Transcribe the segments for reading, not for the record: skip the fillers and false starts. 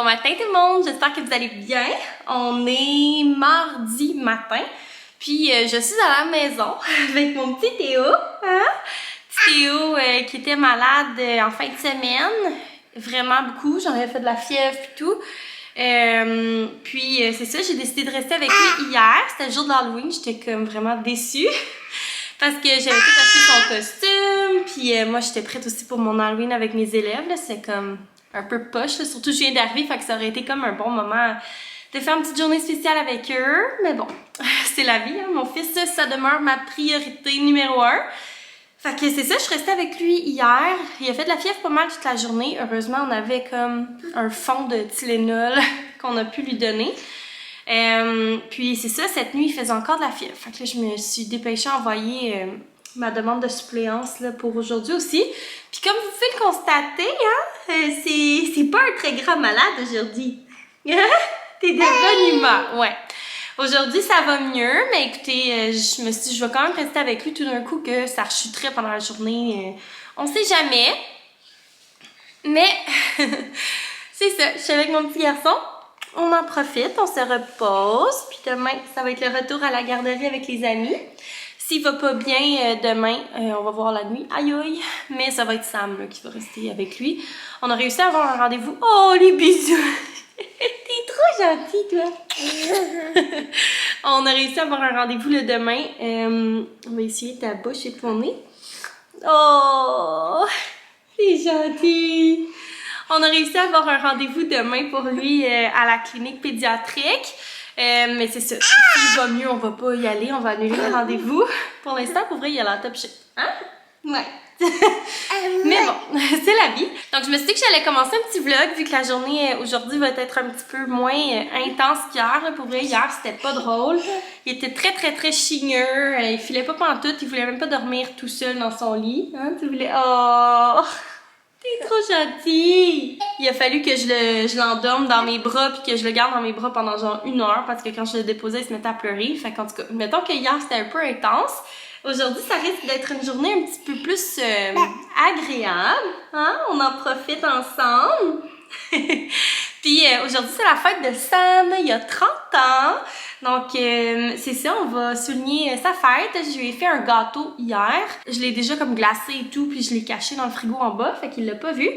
Bon matin tout le monde, j'espère que vous allez bien. On est mardi matin, puis je suis à la maison avec mon petit Théo. Hein? Petit Théo qui était malade en fin de semaine, vraiment beaucoup. J'en avais fait de la fièvre et tout. Puis c'est ça, j'ai décidé de rester avec lui hier. C'était le jour de l'Halloween, j'étais comme vraiment déçue. Parce que j'avais tout acheté son costume, puis moi j'étais prête aussi pour mon Halloween avec mes élèves. C'est comme un peu poche, là. Surtout je viens d'arriver, fait que ça aurait été comme un bon moment de faire une petite journée spéciale avec eux. Mais bon, c'est la vie, hein. Mon fils, ça demeure ma priorité numéro 1. Fait que c'est ça, je suis restée avec lui hier. Il a fait de la fièvre pas mal toute la journée. Heureusement, on avait comme un fond de Tylenol qu'on a pu lui donner. Puis c'est ça, cette nuit, il faisait encore de la fièvre. Fait que là, je me suis dépêchée à envoyer ma demande de suppléance là, pour aujourd'hui aussi. Puis comme vous pouvez le constater, hein, c'est pas un très grand malade aujourd'hui. T'es de bonne humeur, ouais. Aujourd'hui, ça va mieux, mais écoutez, je me suis dit, je vais quand même rester avec lui tout d'un coup que ça rechuterait pendant la journée. On sait jamais. Mais c'est ça, je suis avec mon petit garçon. On en profite, on se repose, puis demain, ça va être le retour à la garderie avec les amis. S'il va pas bien demain, on va voir la nuit, aïe aïe, mais ça va être Sam là, qui va rester avec lui. On a réussi à avoir un rendez-vous. Oh, les bisous! T'es trop gentil, toi! On a réussi à avoir un rendez-vous le demain. On va essayer ta bouche et ton nez. Oh! C'est gentil! On a réussi à avoir un rendez-vous demain pour lui à la clinique pédiatrique. Mais c'est ça, s'il va mieux, on va pas y aller, on va annuler le rendez-vous. Pour l'instant, pour vrai, il a l'air top shape. Hein? Ouais. Mais bon, c'est la vie. Donc, je me suis dit que j'allais commencer un petit vlog, vu que la journée aujourd'hui va être un petit peu moins intense qu'hier. Pour vrai, hier, c'était pas drôle. Il était très, très, très chigneux. Il filait pas pantoute. Il voulait même pas dormir tout seul dans son lit. Hein? Tu voulais... Oh! T'es trop gentil! Il a fallu que je l'endorme dans mes bras puis que je le garde dans mes bras pendant genre 1 heure parce que quand je le déposais, il se mettait à pleurer. Fait qu'en tout cas, mettons que hier, c'était un peu intense. Aujourd'hui, ça risque d'être une journée un petit peu plus agréable. Hein? On en profite ensemble. Puis aujourd'hui, c'est la fête de Sam. Il a 30 ans. Donc, c'est ça, on va souligner sa fête. Je lui ai fait un gâteau hier. Je l'ai déjà comme glacé et tout, puis je l'ai caché dans le frigo en bas, fait qu'il l'a pas vu.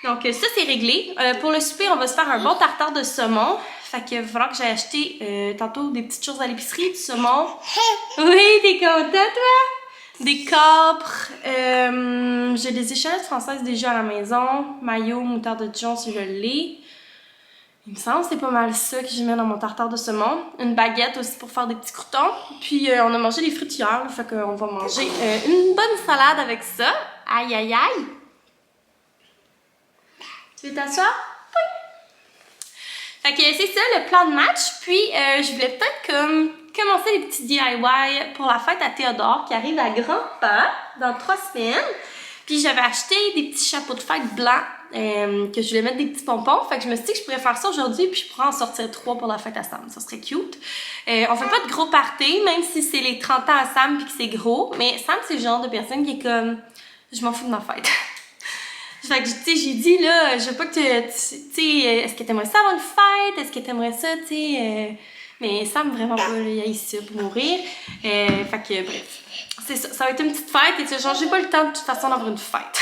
Donc, ça, c'est réglé. Pour le souper, on va se faire un bon tartare de saumon. Fait qu'il va falloir que j'aille acheter tantôt des petites choses à l'épicerie, du saumon. Oui, t'es content, toi? Des capres. J'ai des échalotes françaises déjà à la maison. Mayo, moutarde de Dijon, si je l'ai. Il me semble que c'est pas mal ça que je mets dans mon tartare de saumon. Une baguette aussi pour faire des petits croûtons. Puis on a mangé des frites hier, fait qu'on va manger une bonne salade avec ça. Aïe aïe aïe! Tu veux t'asseoir? Oui! Fait que c'est ça le plan de match. Puis je voulais peut-être comme commencer les petits DIY pour la fête à Théodore qui arrive à grands pas dans 3 semaines. Puis j'avais acheté des petits chapeaux de fête blancs que je voulais mettre des petits pompons. Fait que je me suis dit que je pourrais faire ça aujourd'hui puis je pourrais en sortir 3 pour la fête à Sam. Ça serait cute. On fait pas de gros party, même si c'est les 30 ans à Sam puis que c'est gros. Mais Sam, c'est le genre de personne qui est comme... Je m'en fous de ma fête. Fait que, tu sais, j'ai dit, là, je veux pas que tu sais, est-ce que t'aimerais ça avoir une fête? Est-ce que t'aimerais ça, tu sais... Mais Sam, vraiment pas, là, il a ici pour mourir. Fait que, bref. C'est ça, ça va être une petite fête. Et tu sais, genre, j'ai pas le temps de toute façon d'avoir une fête.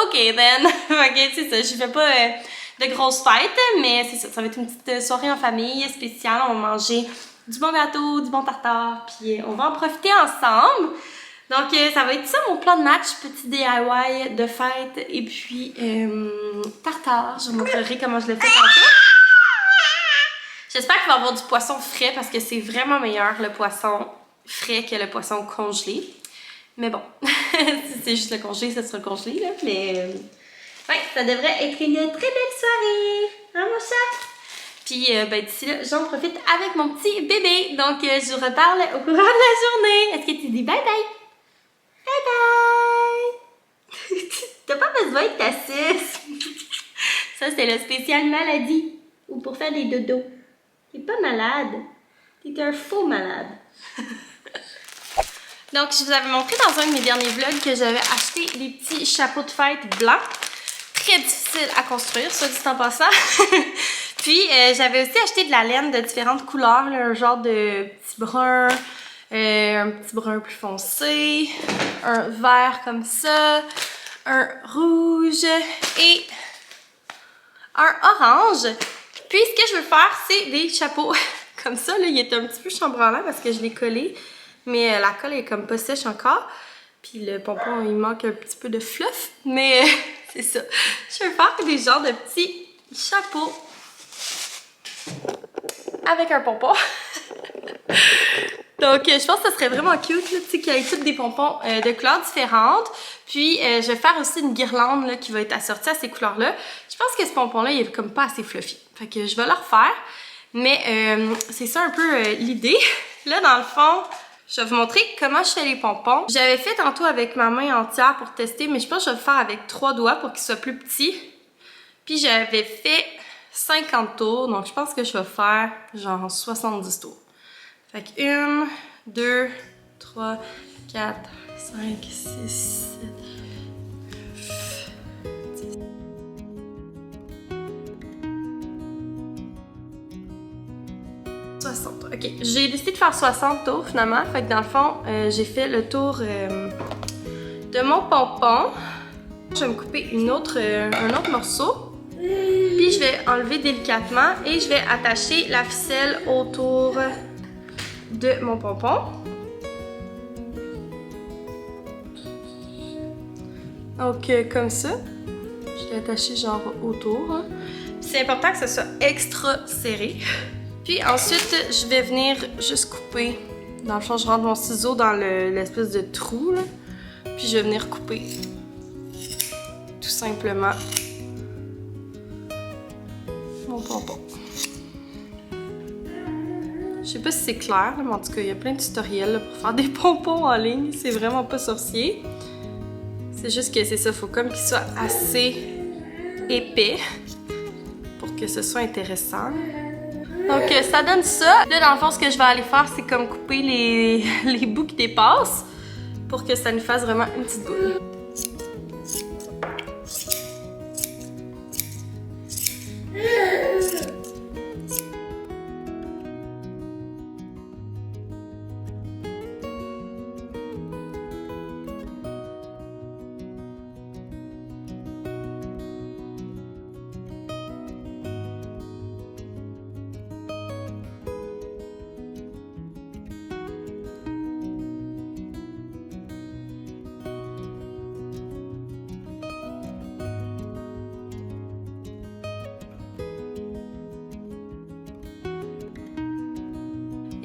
OK, then. OK, c'est ça, je fais pas de grosses fêtes, mais c'est ça, ça va être une petite soirée en famille spéciale. On va manger du bon gâteau, du bon tartare, puis on va en profiter ensemble. Donc, ça va être ça mon plan de match, petit DIY de fête, et puis tartare. Je vous montrerai comment je le fais tantôt. J'espère qu'il va y avoir du poisson frais parce que c'est vraiment meilleur le poisson frais que le poisson congelé. Mais bon, si c'est juste le congelé, ça sera le congelé, là. Mais ouais, ça devrait être une très belle soirée. Hein, mon chat? Puis, ben, d'ici là, j'en profite avec mon petit bébé. Donc, je vous reparle au courant de la journée. Est-ce que tu dis bye bye? Bye bye! T'as pas besoin de ta suce. Ça, c'est le spécial maladie. Ou pour faire des dodos. T'es pas malade. T'es un faux malade. Donc, je vous avais montré dans un de mes derniers vlogs que j'avais acheté des petits chapeaux de fête blancs. très difficile à construire, soit dit en passant. Puis, j'avais aussi acheté de la laine de différentes couleurs, là, un genre de petit brun, un petit brun plus foncé, un vert comme ça, un rouge et un orange. Puis, ce que je veux faire, c'est des chapeaux comme ça. Là, il est un petit peu chambranlant parce que je l'ai collé, mais la colle est comme pas sèche encore. Puis le pompon, il manque un petit peu de fluff, mais c'est ça. Je veux faire des genres de petits chapeaux avec un pompon. Donc, je pense que ça serait vraiment cute, là, tu sais, qu'il y ait toutes des pompons de couleurs différentes. Puis, je vais faire aussi une guirlande là, qui va être assortie à ces couleurs-là. Je pense que ce pompon-là, il est comme pas assez fluffy. Fait que je vais le refaire. Mais c'est ça un peu l'idée. Là, dans le fond, je vais vous montrer comment je fais les pompons. J'avais fait tantôt avec ma main entière pour tester, mais je pense que je vais le faire avec 3 doigts pour qu'il soit plus petit. Puis j'avais fait 50 tours, donc je pense que je vais faire genre 70 tours. Fait que 1, 2, 3, 4, 5, 6, 7, 60. Ok, j'ai décidé de faire 60 tours finalement. Fait que dans le fond, j'ai fait le tour de mon pompon. Je vais me couper un autre morceau. Puis je vais enlever délicatement et je vais attacher la ficelle autour de mon pompon. Donc comme ça. Je l'ai attaché genre autour. Hein. C'est important que ce soit extra serré. Puis ensuite, je vais venir juste couper. Dans le fond, je rentre mon ciseau dans l'espèce de trou, là. Puis je vais venir couper. Tout simplement. Mon pompon. Je sais pas si c'est clair, mais en tout cas, il y a plein de tutoriels là, pour faire des pompons en ligne. C'est vraiment pas sorcier. C'est juste que c'est ça, faut comme qu'il soit assez épais pour que ce soit intéressant. Donc ça donne ça. Là dans le fond ce que je vais aller faire c'est comme couper les bouts qui dépassent pour que ça nous fasse vraiment une petite boule.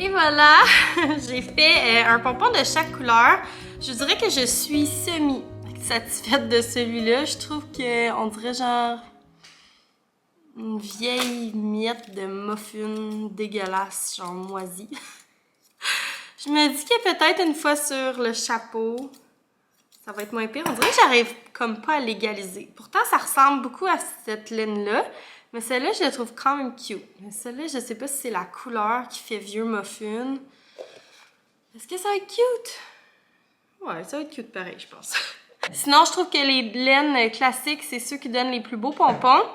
Et voilà, j'ai fait un pompon de chaque couleur. Je dirais que je suis semi-satisfaite de celui-là. Je trouve qu'on dirait genre une vieille miette de muffin dégueulasse, genre moisie. Je me dis que peut-être une fois sur le chapeau, ça va être moins pire. On dirait que j'arrive comme pas à l'égaliser. Pourtant, ça ressemble beaucoup à cette laine-là. Mais celle-là, je la trouve quand même cute. Mais celle-là, je sais pas si c'est la couleur qui fait vieux muffin. Est-ce que ça va être cute? Ouais, ça va être cute pareil, je pense. Sinon, je trouve que les laines classiques, c'est ceux qui donnent les plus beaux pompons.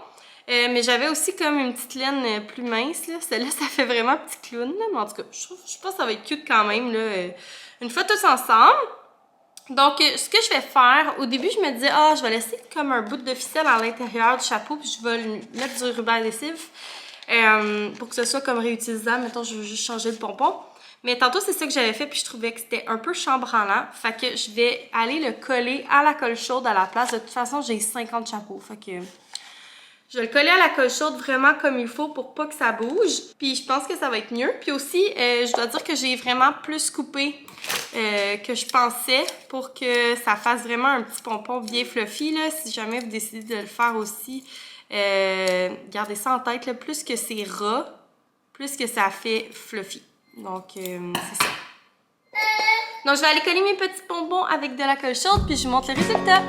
Mais j'avais aussi comme une petite laine plus mince. Celle-là, ça fait vraiment petit clown. Là. Mais en tout cas, je pense que ça va être cute quand même. Là. Une fois tous ensemble. Donc, ce que je vais faire, au début, je me disais, je vais laisser comme un bout de ficelle à l'intérieur du chapeau, puis je vais mettre du ruban adhésif pour que ce soit comme réutilisable. Mettons, je veux juste changer le pompon. Mais tantôt, c'est ça que j'avais fait, puis je trouvais que c'était un peu chambranlant. Fait que je vais aller le coller à la colle chaude à la place. De toute façon, j'ai 50 chapeaux. Fait que je vais le coller à la colle chaude vraiment comme il faut pour pas que ça bouge. Puis je pense que ça va être mieux. Puis aussi, je dois dire que j'ai vraiment plus coupé que je pensais pour que ça fasse vraiment un petit pompon bien fluffy. Là. Si jamais vous décidez de le faire aussi, gardez ça en tête. Là. Plus que c'est ras, plus que ça fait fluffy. Donc, c'est ça. Donc, je vais aller coller mes petits bonbons avec de la colle chaude, puis je vous montre le résultat.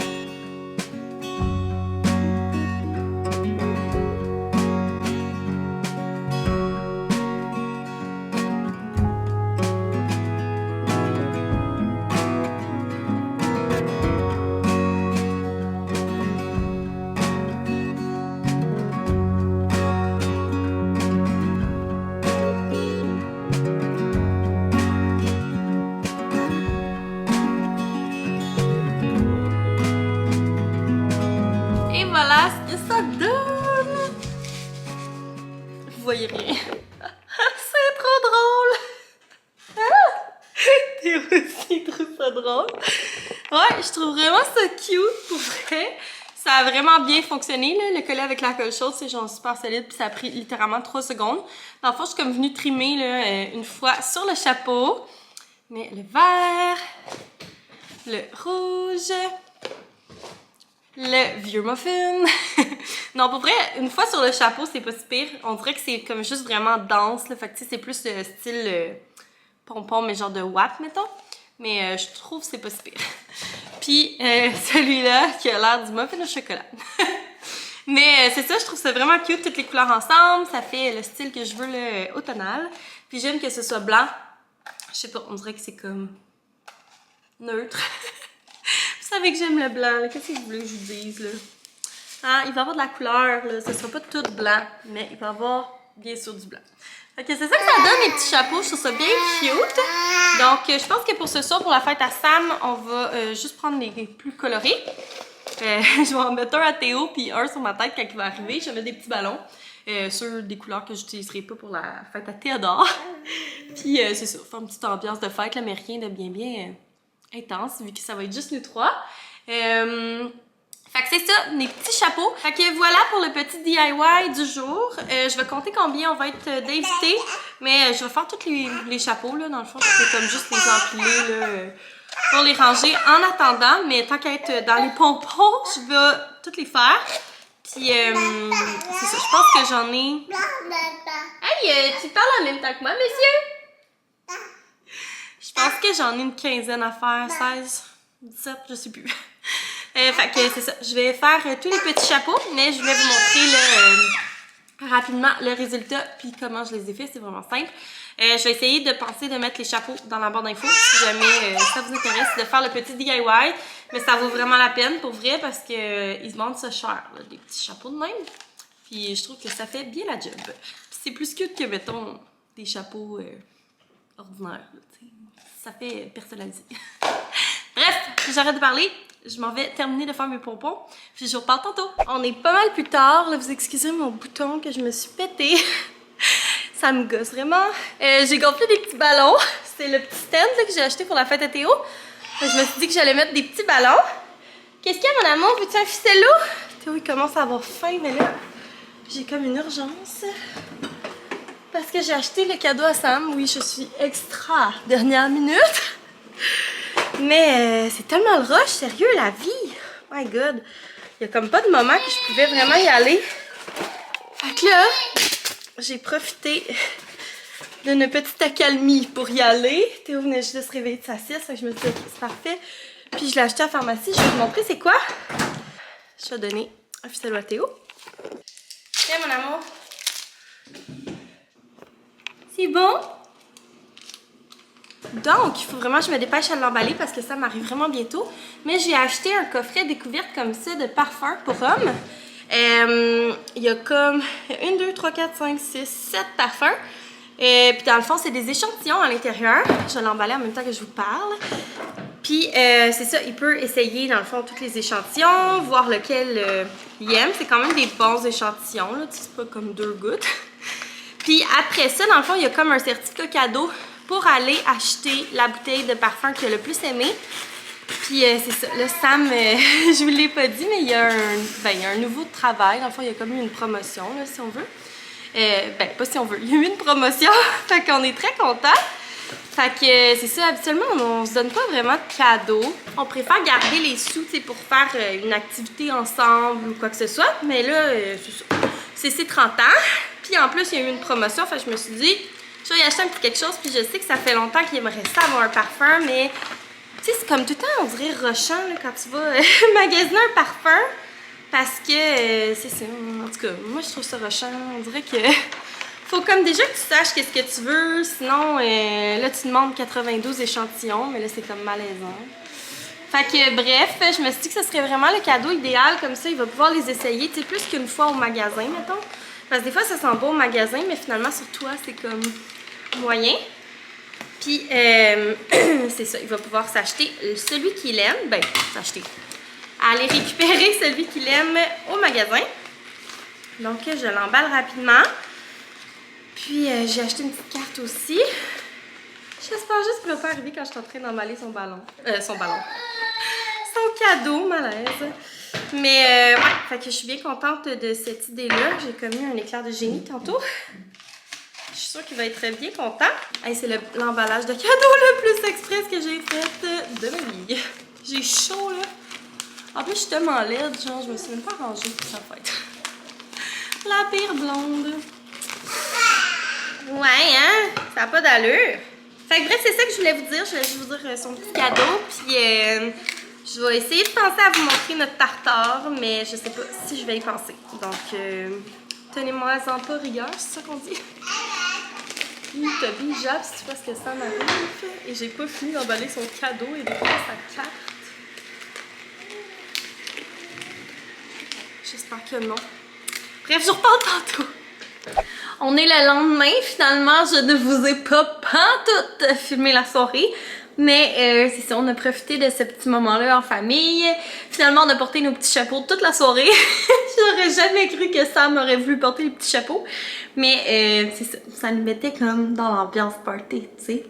voyez rien. C'est trop drôle! Théo aussi trouve ça drôle. Ouais, je trouve vraiment ça cute pour vrai. Ça a vraiment bien fonctionné, là. Le collet avec la colle chaude, c'est genre super solide, puis ça a pris littéralement 3 secondes. Dans le fond, je suis comme venue trimer là, une fois sur le chapeau. Mais le vert, le rouge, le vieux muffin. Non, pour vrai, une fois sur le chapeau, c'est pas si pire. On dirait que c'est comme juste vraiment dense, là. Fait que tu sais, c'est plus style pompon, mais genre de WAP, mettons. Mais je trouve que c'est pas si pire. Puis celui-là qui a l'air du muffin au chocolat. Mais c'est ça, je trouve ça vraiment cute, toutes les couleurs ensemble. Ça fait le style que je veux, le automnal. Puis j'aime que ce soit blanc. Je sais pas, on dirait que c'est comme neutre. Vous savez que j'aime le blanc. Qu'est-ce que vous voulez que je vous dise, là? Hein, il va y avoir de la couleur, là. Ce sera pas tout blanc, mais il va y avoir bien sûr du blanc. Fait que c'est ça que ça donne, les petits chapeaux. Je trouve ça bien cute. Donc, je pense que pour ce soir, pour la fête à Sam, on va juste prendre les plus colorés. Je vais en mettre un à Théo, puis un sur ma tête quand il va arriver. Je vais mettre des petits ballons sur des couleurs que j'utiliserai pas pour la fête à Théodore. Puis, c'est ça, faire une petite ambiance de fête, là, mais rien de bien intense, vu que ça va être juste nous trois. Fait que c'est ça, mes petits chapeaux. Fait que voilà pour le petit DIY du jour. Je vais compter combien on va être d'invités, mais je vais faire tous les chapeaux, là, dans le fond. Je peux comme juste les empiler, là, pour les ranger en attendant. Mais tant qu'à être dans les pompons, je vais toutes les faire. Puis, c'est ça, je pense que j'en ai... Hey, tu parles en même temps que moi, monsieur? Je pense que j'en ai une quinzaine à faire, 16, 17, je sais plus. Fait que c'est ça, je vais faire tous les petits chapeaux, mais je vais vous montrer rapidement le résultat puis comment je les ai fait, c'est vraiment simple. Je vais essayer de penser de mettre les chapeaux dans la barre d'infos si jamais ça vous intéresse de faire le petit DIY, mais ça vaut vraiment la peine pour vrai parce que ils se vendent ça cher, là, des petits chapeaux de même. Puis je trouve que ça fait bien la job. Puis c'est plus cute que, mettons, des chapeaux ordinaires, là, ça fait personnalisé. Bref, j'arrête de parler. Je m'en vais terminer de faire mes pompons. Puis je vous reparle tantôt. On est pas mal plus tard. Là, vous excusez mon bouton que je me suis pété. Ça me gosse vraiment. J'ai gonflé des petits ballons. C'est le petit stand là, que j'ai acheté pour la fête à Théo. Je me suis dit que j'allais mettre des petits ballons. Qu'est-ce qu'il y a, mon amour? Veux-tu un ficello? Théo, il commence à avoir faim, mais là, j'ai comme une urgence. Parce que j'ai acheté le cadeau à Sam. Oui, je suis extra dernière minute. Mais c'est tellement le rush, sérieux, la vie. My God. Il y a comme pas de moment que je pouvais vraiment y aller. Fait que là, j'ai profité d'une petite accalmie pour y aller. Théo venait juste de se réveiller de sa sieste, fait que je me suis dit, ok, c'est parfait. Puis je l'ai acheté à la pharmacie, je vais vous montrer c'est quoi. Je vais donner un ficello à Théo. Tiens, mon amour. C'est bon? Donc, il faut vraiment que je me dépêche à l'emballer parce que ça m'arrive vraiment bientôt. Mais j'ai acheté un coffret découverte comme ça de parfums pour hommes. Il y a comme 1, 2, 3, 4, 5, 6, 7 parfums. Puis dans le fond, c'est des échantillons à l'intérieur. Je vais l'emballer en même temps que je vous parle. Puis c'est ça, il peut essayer dans le fond tous les échantillons, voir lequel il aime. C'est quand même des bons échantillons, là. C'est pas comme 2 gouttes. Puis après ça, dans le fond, il y a comme un certificat cadeau pour aller acheter la bouteille de parfum qu'il a le plus aimé. Puis c'est ça, là Sam, je vous l'ai pas dit, mais il y a un nouveau travail. Dans le fond, il y a comme eu une promotion, là, si on veut. Pas si on veut, il y a eu une promotion, fait qu'on est très contents. Fait que c'est ça, habituellement, on se donne pas vraiment de cadeaux. On préfère garder les sous, tu sais, pour faire une activité ensemble ou quoi que ce soit. Mais là, c'est ça. C'est ses 30 ans. Puis en plus, il y a eu une promotion, fait que je me suis dit... Je vais y acheter un petit quelque chose, puis je sais que ça fait longtemps qu'il aimerait ça avoir un parfum, mais tu sais, c'est comme tout le temps, on dirait rushant là, quand tu vas magasiner un parfum, parce que c'est ça, en tout cas, moi je trouve ça rushant, on dirait que faut comme déjà que tu saches qu'est-ce que tu veux, sinon là tu demandes 92 échantillons, mais là c'est comme malaisant. Fait que bref, je me suis dit que ce serait vraiment le cadeau idéal, comme ça il va pouvoir les essayer, tu sais, plus qu'une fois au magasin, mettons. Parce que des fois ça sent beau au magasin, mais finalement sur toi c'est comme moyen. Puis c'est ça, il va pouvoir s'acheter celui qu'il aime, s'acheter. Aller récupérer celui qu'il aime au magasin. Donc je l'emballe rapidement. Puis j'ai acheté une petite carte aussi. J'espère juste qu'il va pas arriver quand je suis en train d'emballer son ballon. Son Son cadeau, malaise. Mais ouais, fait que je suis bien contente de cette idée-là. J'ai commis un éclair de génie tantôt. Je suis sûre qu'il va être bien content. Hey, c'est l'emballage de cadeau le plus express que j'ai fait de ma vie. J'ai chaud, là. En plus, je suis tellement laide, genre, je me suis même pas rangée pour sa fête. La pire blonde. Ouais, hein? Ça n'a pas d'allure. Fait que bref, c'est ça que je voulais vous dire. Je voulais juste vous dire son petit cadeau. Puis je vais essayer de penser à vous montrer notre tartare, mais je sais pas si je vais y penser. Donc, tenez-moi-en pas rigueur, c'est ça qu'on dit. T'as bien Jab si tu vois ce que ça m'arrive. Et j'ai pas fini d'emballer son cadeau et d'écrire sa carte. J'espère que non. Bref, je reparle tantôt. On est le lendemain, finalement, je ne vous ai pas pantoute filmé la soirée. Mais c'est ça, on a profité de ce petit moment-là en famille. Finalement, on a porté nos petits chapeaux toute la soirée. J'aurais jamais cru que Sam aurait voulu porter les petits chapeaux. Mais c'est ça, ça nous mettait comme dans l'ambiance party, tu sais.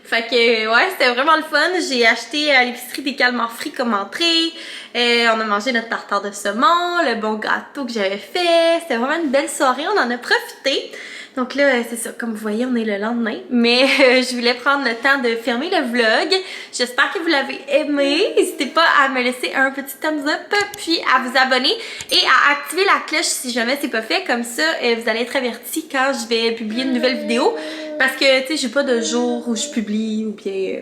Fait que ouais, c'était vraiment le fun. J'ai acheté à l'épicerie des calmars frits comme entrée. On a mangé notre tartare de saumon, le bon gâteau que j'avais fait. C'était vraiment une belle soirée, on en a profité. Donc là, c'est ça, comme vous voyez, on est le lendemain. Mais je voulais prendre le temps de fermer le vlog. J'espère que vous l'avez aimé. N'hésitez pas à me laisser un petit thumbs up, puis à vous abonner et à activer la cloche si jamais c'est pas fait. Comme ça, vous allez être avertis quand je vais publier une nouvelle vidéo. Parce que, tu sais, j'ai pas de jour où je publie ou bien...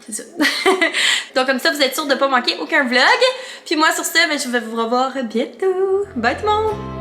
c'est ça. Donc comme ça, vous êtes sûr de pas manquer aucun vlog. Puis moi, sur ce, je vais vous revoir bientôt. Bye tout le monde!